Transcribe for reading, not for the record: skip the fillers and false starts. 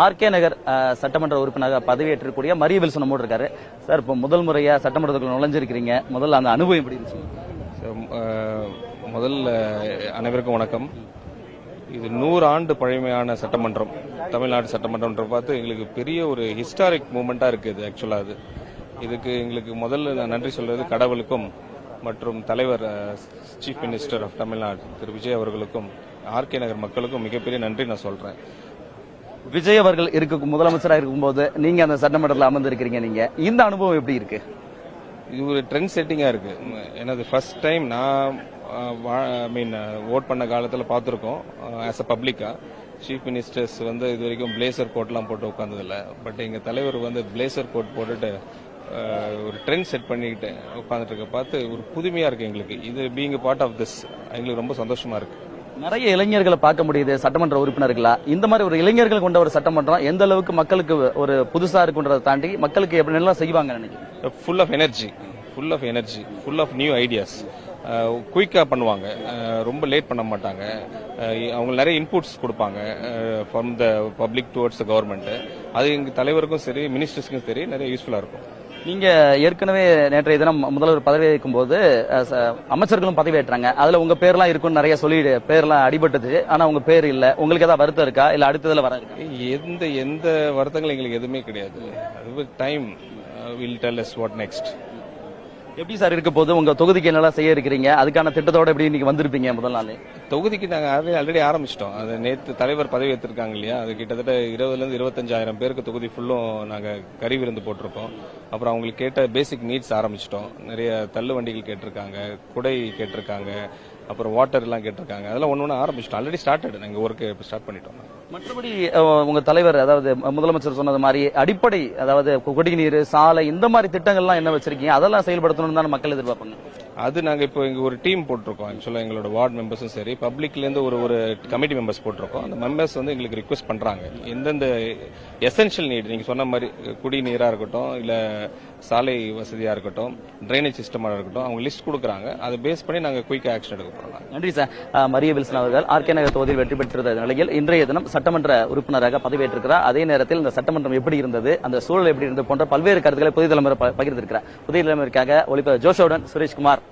RK நகர் சட்டமன்ற உறுப்பினராக பதவியேற்றக்கூடிய Maria Wilson நம்மோடு இருக்காரு. சார், இப்போ முதல் முறையா சட்டமன்றத்துக்குள்ள நுழைஞ்சிருக்கிறீங்க. முதல்ல அந்த அனுபவம் எப்படி இருந்துச்சு? முதல்ல அனைவருக்கும் வணக்கம். இது 100 ஆண்டு பழமையான சட்டமன்றம், தமிழ்நாடு சட்டமன்றம் பார்த்து எங்களுக்கு பெரிய ஒரு ஹிஸ்டாரிக் மூமெண்டா இருக்கு. இது ஆக்சுவலா இதுக்கு எங்களுக்கு முதல்ல நான் நன்றி சொல்றது கடவுளுக்கும் மற்றும் தலைவர் சீஃப் மினிஸ்டர் ஆஃப் தமிழ்நாடு திரு விஜய் அவர்களுக்கும் ஆர்கே நகர் மக்களுக்கும் மிகப்பெரிய நன்றி நான் சொல்றேன். விஜய் அவர்கள் முதலமைச்சராக இருக்கும்போது நீங்க அந்த சட்டமன்றத்தில் அமர்ந்திருக்கிறீங்க. நீங்க இந்த அனுபவம் எப்படி இருக்கு? இது ஒரு ட்ரெண்ட் செட்டிங்கா இருக்கு. எனது ஃபர்ஸ்ட் டைம் நான் ஓட் பண்ண காலத்தில் பார்த்துருக்கோம். ஆஸ் அ பப்ளிக்கா சீஃப் மினிஸ்டர்ஸ் இது வரைக்கும் பிளேசர் கோட்லாம் போட்டு உட்காந்ததில்ல. பட் எங்க தலைவர் பிளேசர் கோட் போட்டுட்டு ஒரு ட்ரெண்ட் செட் பண்ணிக்கிட்டு உட்காந்துட்டு இருக்க பார்த்து ஒரு புதுமையா இருக்கு எங்களுக்கு. இது பீயிங் பார்ட் ஆஃப் திஸ் எங்களுக்கு ரொம்ப சந்தோஷமா இருக்கு. நிறைய இளைஞர்களை பார்க்க முடியுது சட்டமன்ற உறுப்பினர்களா. இந்த மாதிரி ஒரு இளைஞர்கள் கொண்ட ஒரு சட்டமன்றம் எந்த அளவுக்கு மக்களுக்கு ஒரு புதுசா இருக்குன்றதை தாண்டி மக்களுக்கு எப்படி நல்லா செய்வாங்க நினைக்கிறேன். Full of energy, full of new ideas. குயிக்கா பண்ணுவாங்க, ரொம்ப லேட் பண்ண மாட்டாங்க. அவங்க நிறைய இன்புட்ஸ் கொடுப்பாங்க from the public towards the government. அது எங்க தலைவருக்கும் சரி மினிஸ்டர்ஸ்க்கும் சரி நிறைய யூஸ்ஃபுல்லா இருக்கும். நீங்க ஏற்கனவே நேற்றைய தினம் முதல்வர் பதவி ஏற்கும் போது அமைச்சர்களும் பதவியேற்றாங்க. அதுல உங்க பேர்லாம் இருக்குன்னு நிறைய சொல்லி பேர்லாம் அடிபட்டது. ஆனா உங்க பேர் இல்ல. உங்களுக்கு ஏதாவது வருத்தம் இருக்கா? இல்ல அடுத்ததுல வர இருக்கா? எந்த வருத்தங்களும் எங்களுக்கு எதுவுமே கிடையாது. அது time will tell us what next. எப்படி சார் இருக்க போது? உங்க தொகுதிக்கு என்னெல்லாம் செய்ய இருக்கிறீங்க? அதுக்கான திட்டத்தோட எப்படி இன்னைக்கு வந்திருப்பீங்க? முதல் நாள் தொகுதிக்கு நாங்க ஆல்ரெடி ஆரம்பிச்சிட்டோம். அது நேற்று தலைவர் பதவி ஏற்றிருக்காங்க இல்லையா, அது கிட்டத்தட்ட 20,000 to 25,000 பேருக்கு தொகுதி ஃபுல்லும் நாங்க கறி விருந்து போட்டிருக்கோம். அப்புறம் அவங்களுக்கு கேட்ட பேசிக் நீட்ஸ் ஆரம்பிச்சிட்டோம். நிறைய தள்ளு வண்டிகள் கேட்டிருக்காங்க, குடை கேட்டிருக்காங்க, அப்புறம் வாட்டர் எல்லாம் கேட்டிருக்காங்க. அதெல்லாம் ஒன்னு ஆரம்பிச்சிட்டோம். Already started. நாங்க ஒர்க் ஸ்டார்ட் பண்ணிட்டோம். மற்றபடி உங்க தலைவர் அதாவது முதலமைச்சர் சொன்னது மாதிரி அடிப்படை அதாவது குடிநீர், சாலை இந்த மாதிரி திட்டங்கள்லாம் என்ன வச்சிருக்கீங்க? அதெல்லாம் செயல்படுத்தணும்னு தான் மக்கள் எதிர்பார்ப்பாங்க. அது நாங்க இப்போ இங்க ஒரு டீம் போட்டிருக்கோம். ஆக்சுவலா எங்களோட வார்டு மெம்பர்ஸும் சரி பப்ளிக்ல இருந்து ஒரு கமிட்டி மெம்பர்ஸ் போட்டிருக்கோம். அந்த மெம்பர்ஸ் எங்களுக்கு ரிக்வெஸ்ட் பண்றாங்க எந்தெந்த எசென்ஷியல் நீட் நீங்க சொன்ன மாதிரி குடிநீரா இருக்கட்டும், இல்ல சாலை வசதியா இருக்கட்டும், டிரைனேஜ் சிஸ்டமா இருக்கட்டும், அவங்க லிஸ்ட் கொடுக்குறாங்க. அதை பேஸ் பண்ணி நாங்க குயிக் ஆக்ஷன் எடுக்க போறோம். நன்றி சார். மரிய வில்சன் அவர்கள் ஆர்கே நகர் தொகுதியில் வெற்றி பெற்றிருந்த நிலையில் இன்றைய தினம் சட்டமன்ற உறுப்பினராக பதவியேற்றிருக்கிறார். அதே நேரத்தில் இந்த சட்டமன்றம் எப்படி இருந்தது, அந்த சூழல் எப்படி இருந்தது போன்ற பல்வேறு கருத்துக்களை புதிய தலைமுறை பகிர்ந்திருக்கிறார். புதிய தலைமுறைக்காக ஒளிப்பதிவாளர் ஜோஷோடன் சுரேஷ்குமார்.